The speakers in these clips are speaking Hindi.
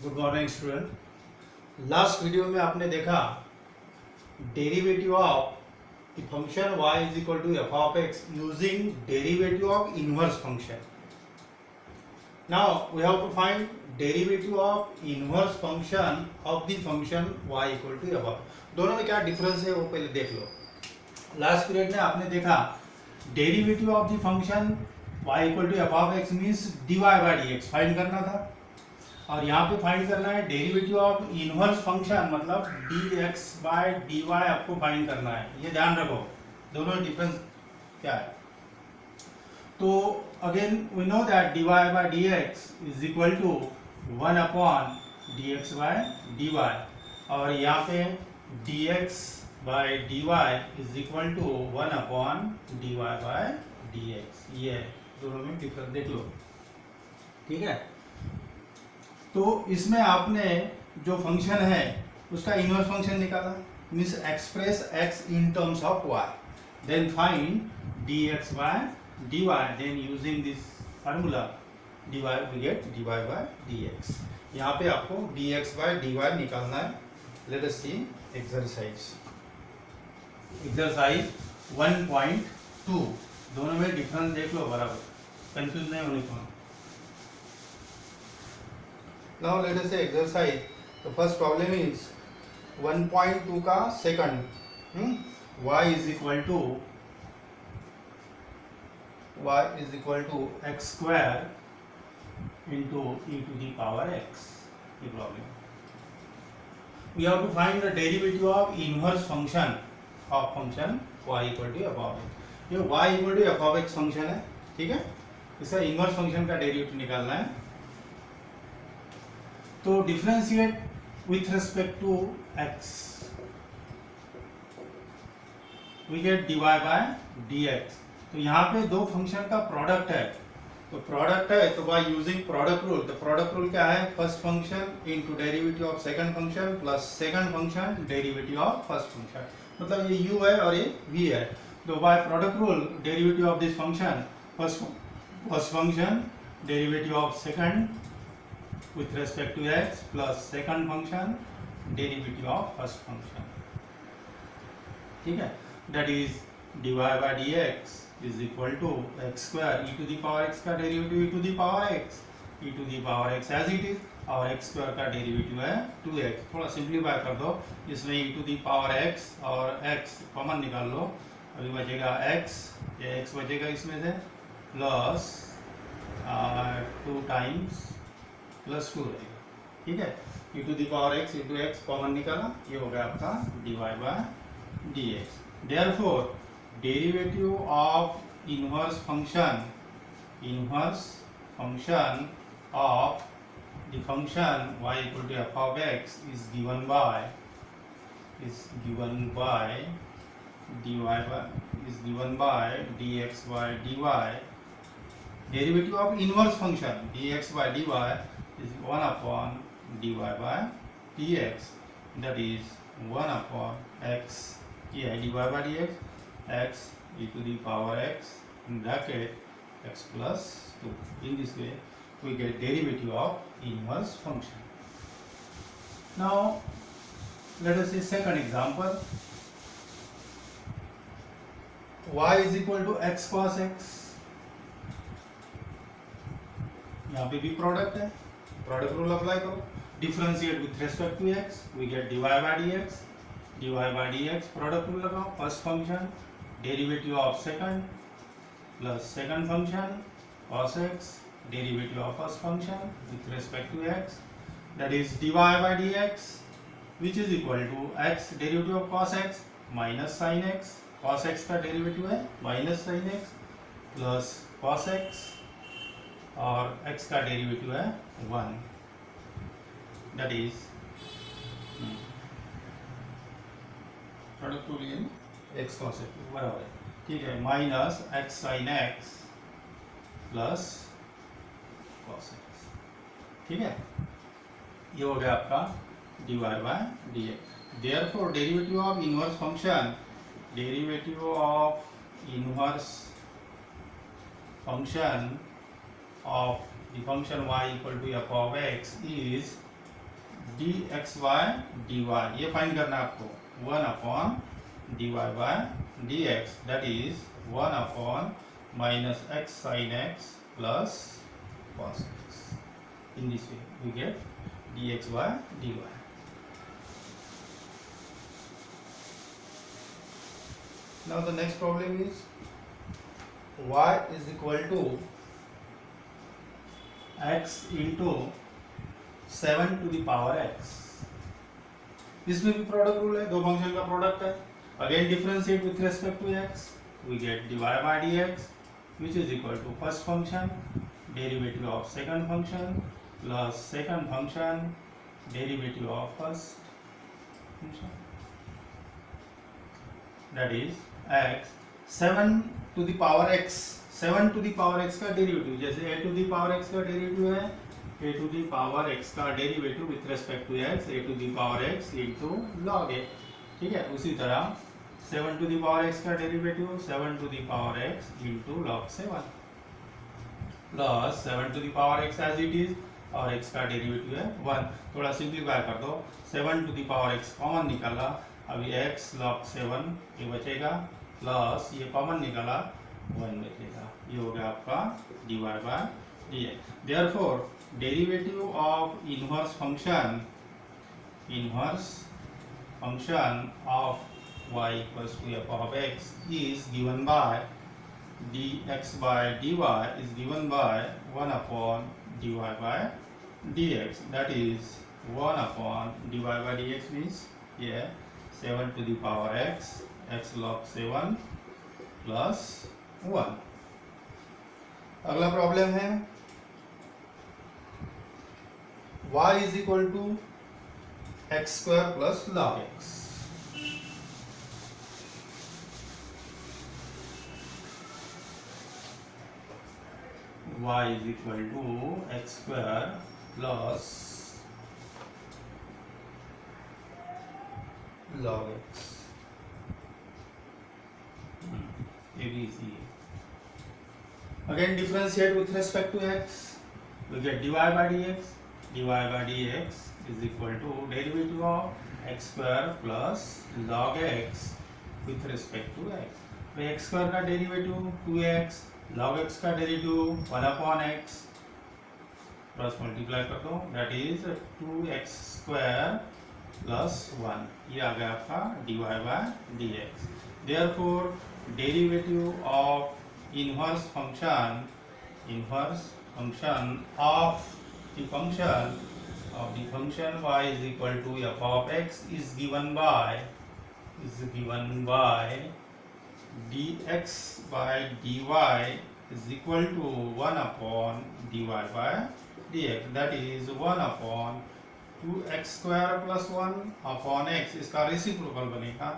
Good morning student. Last video में आपने देखा derivative of the function y is equal to f of x using derivative of inverse function. Now we have to find derivative of inverse function of the function y equal to f of. दोनों में क्या डिफरेंस है वो पहले देख लो। लास्ट पीरियड में आपने देखा derivative of the function y equal to f of x means dy by d x find करना था, और यहाँ पे फाइंड करना है डेरिवेटिव ऑफ इनवर्स फंक्शन मतलब dx बाय dy आपको फाइंड करना है। ये ध्यान रखो, दोनों डिफरेंस क्या है। तो again we know that dy bye dx is equal to 1 upon dx bye dy, और यहाँ पे dx bye dy is equal to 1 upon dy bye dx। ये दोनों में डिफरेंस देख लो, ठीक है। तो इसमें आपने जो फंक्शन है उसका इनवर्स फंक्शन निकाला, means express x in terms of y, then find dx bye dy, then using this formula dy we get dy bye dx। यहाँ पे आपको dx बाय dy निकालना है। Let us see exercise 1.2। दोनों में डिफरेंस देख लो बराबर, कंफ्यूज नहीं होने को। Now let us say exercise. The first problem is 1.2 का second y is equal to x square into e to the power x. ये problem. We have to find the derivative of inverse function of function y equal to f of x. ये y equal to f of x function है, ठीक है। इसका इनवर्स फंक्शन का डेरिवेटिव निकालना है। तो differentiate with respect to x, we get dy bye dx। तो यहाँ पे दो फंक्शन का प्रोडक्ट है, तो प्रोडक्ट है तो बाय यूजिंग प्रोडक्ट रूल। तो प्रोडक्ट रूल क्या है, first function into derivative of second function plus second function derivative of first function, मतलब ये u है और ये v है। तो by product rule derivative of this function first function derivative of second with respect to x plus second function derivative of first function, ठीक है। that is dy by dx is equal to x square e to the power x का derivative e to the power x as it is, और x square का डेरिवेटिव है 2x। थोड़ा सिंप्लीफाई कर दो, इसमें e to the power x और x कॉमन निकाल लो, अभी बचेगा x, ये x बचेगा इसमें से, प्लस 2 टाइम्स प्लस 2 रहेगा, ठीक है। e to the power x into x common निकाला, ये हो गया आपका dy bye dx। Therefore derivative of inverse function of the function y equal to f of x is given by dx bye dy। Derivative of inverse function dx bye dy is 1 upon dy by dx, that is 1 upon x, ये है dy by dx, x e to the power x in bracket x plus 2। In this way we get derivative of inverse function। Now let us see second example, y is equal to x cos x। यहाँ पे भी प्रोडक्ट है, प्रोडक्ट रूल अप्लाई करो, differentiate with respect to x, we get dy bye dx, product rule लगाओ, first function derivative of second plus second function cos x derivative of first function with respect to x, that is dy bye dx which is equal to x derivative of cos x minus sin x, cos x का डेरिवेटिव है minus sin x plus cos x, और x का डेरिवेटिव है 1, that is product rule in x cos x बराबर है, ठीक है, minus x sin x plus cos x, ठीक है। ये हो गया आपका dy bye dx। Therefore derivative of inverse function of the function y equal to f of x is d x by d y, ये फाइंड करना है आपको। 1 upon d y by d x, that is 1 upon minus x sine x plus cos x. In this way we get dx by dy. Now the next problem is y is equal to x into 7 to the power x. इसमें भी प्रोडक्ट रूल है, दो फंक्शन का प्रोडक्ट है। Again differentiate with respect to x, we get dy by dx which is equal to first function derivative of second function plus second function derivative of first function, that is x 7 to the power x, 7 to the power x का डेरिवेटिव, जैसे a to the power x का डेरिवेटिव है, a to the power x का derivative with respect to x, a to the power x into log a, ठीक है। उसी तरह 7 to the power x का derivative 7 to the power x into log 7 plus 7 to the power x as it is, और x का डेरिवेटिव है 1। थोड़ा सिंप्लीफाई कर दो, 7 to the power x common निकाला, अभी x log 7 ये बचेगा, प्लस ये कॉमन निकाला 1 बचेगा, ये हो गया आपका dy by dx। Therefore derivative of inverse function of y equals to f of x is given by dx by dy is given by 1 upon dy by dx, that is 1 upon dy by dx means here 7 to the power x, x log 7 plus 1। अगला प्रॉब्लम है y is equal to x square plus log x। y is equal to x square plus log x, ABC। Again differentiate with respect to x, we get dy by dx, dy by dx is equal to derivative of x square plus log x with respect to x। तो x square का डेरिवेटिव 2x, log x का derivative 1 upon x, plus multiply कर दो, that is 2x square plus 1, ये आ गया आपका dy by dx। Therefore derivative of inverse function of the function y is equal to f of x is given by dx by dy is equal to 1 upon dy by dx, that is 1 upon 2x square plus 1 upon x, इसका रेसिप्रोकल बनेगा,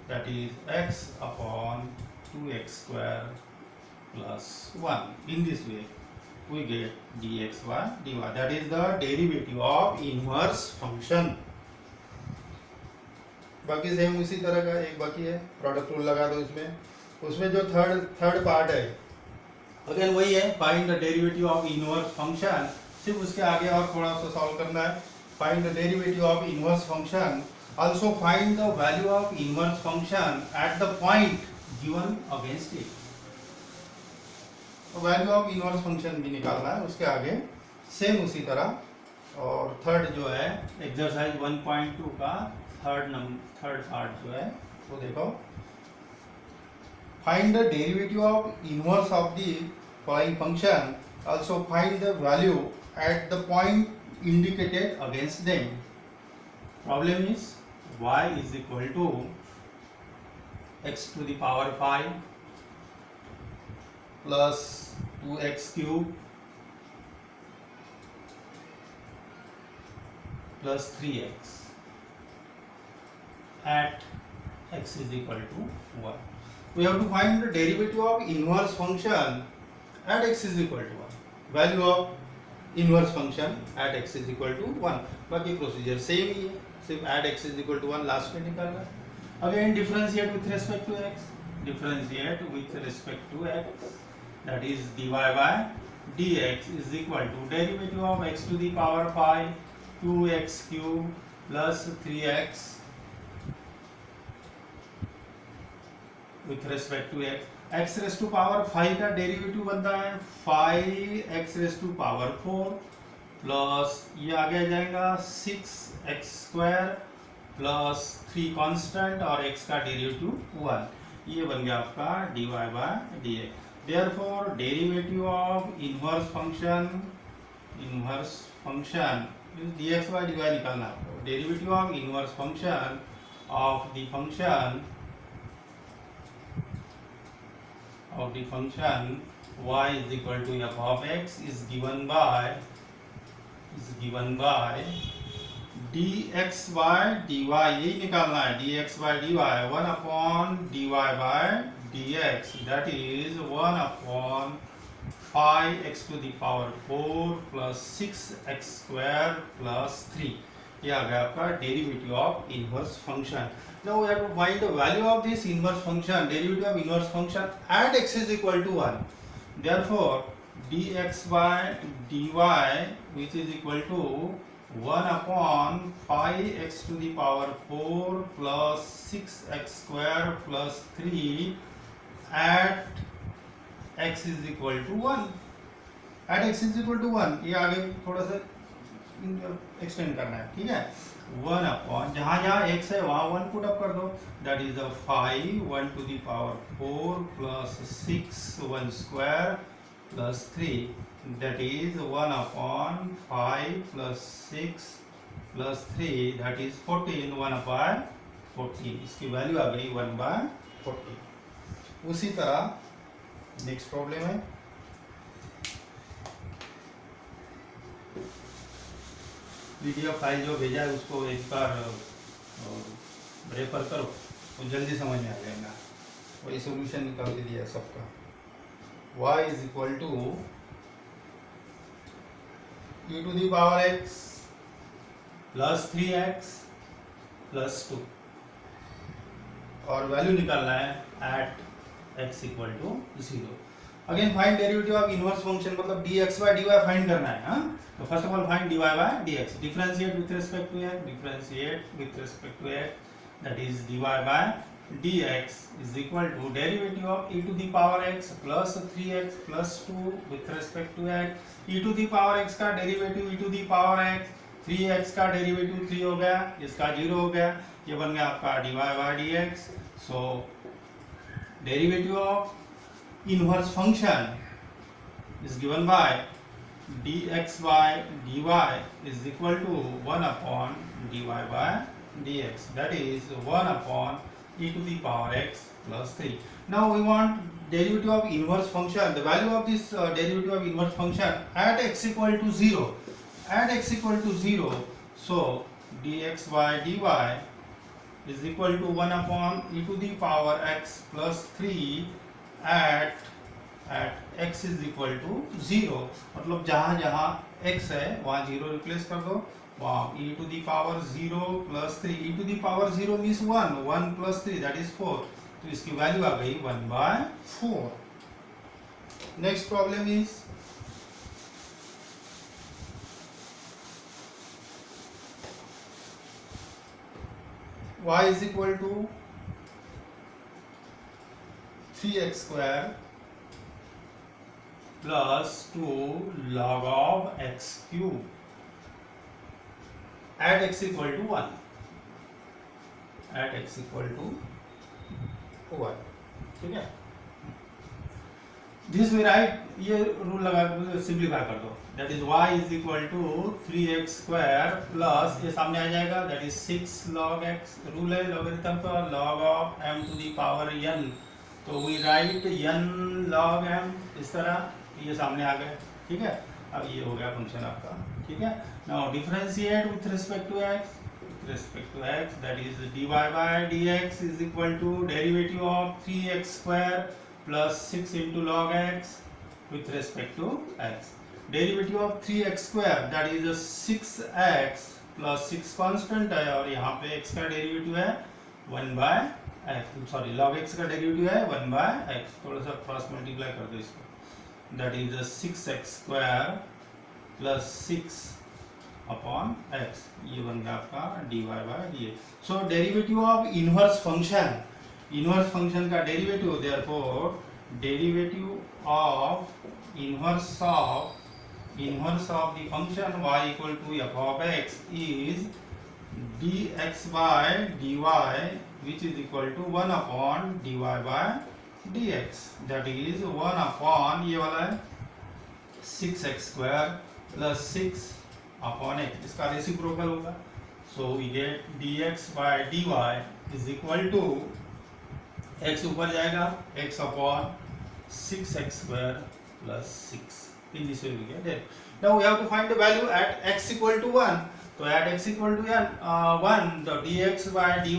that is x upon 2x square plus 1। In this way we get dx by dy, that is the derivative of inverse function। बाकी सेम उसी तरह का एक बाकी है, प्रोडक्ट रूल लगा दो इसमें। उसमें जो थर्ड पार्ट है अगेन वही है, find the derivative of inverse function, सिर्फ उसके आगे और थोड़ा सा सॉल्व करना है। Find the derivative of inverse function, also find the value of inverse function at the point given against it. तो वैल्यू ऑफ इनवर्स फंक्शन भी निकालना है उसके आगे, सेम उसी तरह। और थर्ड जो है एक्सरसाइज 1.2 का थर्ड पार्ट जो है वो देखो, find the derivative of inverse of the following function, also find the value at the point indicated against them. Problem is y is equal to x to the power 5 plus 2x cube plus 3x at x is equal to 1। We have to find the derivative of inverse function at x is equal to 1, value of inverse function at x is equal to 1। बाकी प्रोसीजर सेम ही है, सिर्फ at x is equal to 1 last में निकालना है। Again differentiate with respect to x, differentiate with respect to x, that is dy by dx is equal to derivative of x to the power 5 2x³ plus 3x with respect to x raise to power 5 का डेरिवेटिव बनता है 5x race to power 4 plus ये आगे आ जाएगा 6x² प्लस 3 कांस्टेंट और x का डेरिवेटिव 1, ये बन गया आपका dy bye dx। Therefore derivative of inverse function dx bye dy निकालना है। Derivative of inverse function of the function y is equal to f of x is given by dx by dy, यही निकालना है dx by dy 1 upon dy by dx, that is 1 upon 5x to the power 4 plus 6x square plus 3, ये आ गया आपका derivative of inverse function. Now we have to find the value of this inverse function, derivative of inverse function at x is equal to 1. Therefore, dx by dy, which is equal to 1 upon 5x to the power 4 plus 6x square plus 3 at x is equal to 1. At x is equal to 1, ये आगे थोड़ा सा एक्सटेंड करना है, ठीक है। 1 अपॉन जहाँ जहाँ x है वहाँ 1 पुट अप कर दो, that is the 5 1 to the power 4 plus 6 1 square plus 3, that is 1 upon 5 plus 6 plus 3, that is 14, 1 upon 14, इसकी वैल्यू आ गई 1 by 14। उसी तरह नेक्स्ट प्रॉब्लम है, पीडीएफ फाइल जो भेजा है उसको एक बार रेफर करो तो जल्दी समझ में आ जाएगा। वही सॉल्यूशन निकाल के दिया सबका। y is equal to e to the power x plus 3x plus 2 और वैल्यू निकालना है at x equal to 0। Again find derivative of inverse function, मतलब dx by dy फाइंड करना है। हाँ, तो first of all find dy by dx, differentiate with respect to x, differentiate with respect to x, that is dy by dx is equal to derivative of e to the power x plus 3x plus 2 with respect to x, e to the power x का derivative e to the power x, 3x का डेरिवेटिव 3 हो गया, इसका 0 हो गया, ये बन गया आपका dy by dx। So derivative of inverse function is given by dx by dy is equal to 1 upon dy by dx, that is 1 upon e to the power x plus 3. Now we want derivative of inverse function, the value of this derivative of inverse function at x equal to 0, at x equal to 0, so dx by dy is equal to 1 upon e to the power x plus 3 at x is equal to 0, मतलब जहाँ जहाँ x है वहाँ 0 रिप्लेस कर दो, वहाँ e to the power 0 plus 3, e to the power 0 means 1, 1 plus 3 that is 4, तो इसकी वैल्यू आ गई 1 by 4। Next problem is y is equal to 3x square plus 2 log of x cube at x equal to 1, at x equal to 1, ठीक है। दिस वी राइट, ये रूल लगा सिंप्लीफाई कर दो, that is y is equal to 3x square plus ये सामने आ जाएगा, that is 6 log x, rule है लॉगरिथम का, log of m to the power n, तो we write n log m, इस तरह ये सामने आ गए, ठीक है। अब ये हो गया फंक्शन आपका, ठीक है। Now differentiate with respect to x, with respect to x, that is dy by dx is equal to derivative of 3x square plus 6 into log x with respect to x, derivative of 3x square that is 6x plus 6 constant है और यहाँ पे x का डेरिवेटिव है 1 by x, sorry log x का डेरिवेटिव है 1 by x, थोड़ा सा क्रॉस मल्टीप्लाई कर दो इसको, that is 6x square plus 6 upon x, ये बन गया आपका dy bye dx। So derivative of inverse function का derivative, therefore derivative of inverse of the function y equal to f of x is dx by dy which is equal to 1 upon dy by dx, that is 1 upon ये वाला है 6x square plus 6 upon x, इसका रेसिप्रोकल होगा। so we get dx by dy is equal to x ऊपर जाएगा x upon 6x square plus 6, in this way we get it। now we have to find the value at x equal to 1, तो at x equal to 1 the dx by dy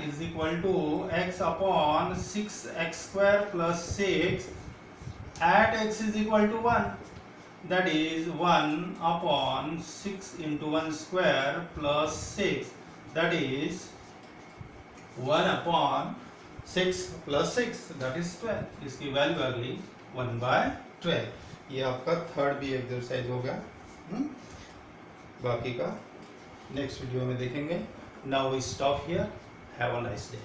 is equal to x upon 6x square plus 6 at x is equal to 1, that is 1 upon 6 into 1 square plus 6, that is 1 upon 6 plus 6, that is 12। इसकी वैल्यू आ गई 1/12। ये आपका थर्ड भी एक्सरसाइज हो गया। बाकी का नेक्स्ट वीडियो में देखेंगे। Now we stop here, have a nice day.